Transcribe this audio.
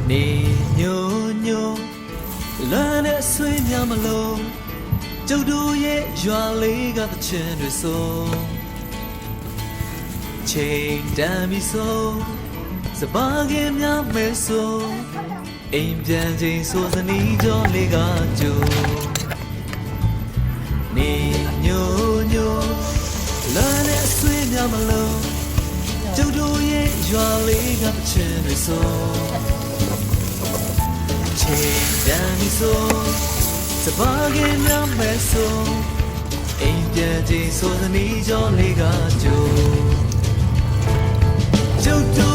နေညိုညိုလမ်းနဲ့ဆွေးများမလို့ကျုပ်တို့ရဲ့ရွာလေးကသချင်းတွေဆိုချိန်တန်ပြီဆိုစပါးကင်များမဲဆိုအိမ်ပြန်ချိန်ဆိုစနီးကြောလေးကကြိုနေညိုညိုလမ်းနဲ့ဆွေးများမလို့ကျုပ်တို့ရဲ့ရွာလေးကသချင်းတွေဆိုချိန်တန်ပြီဆိုစပါးကင်များမဲဆိုအိမ်ပြန်ချိန်ဆိုစနီးကြောလေးကကြိုကျုပ်တို့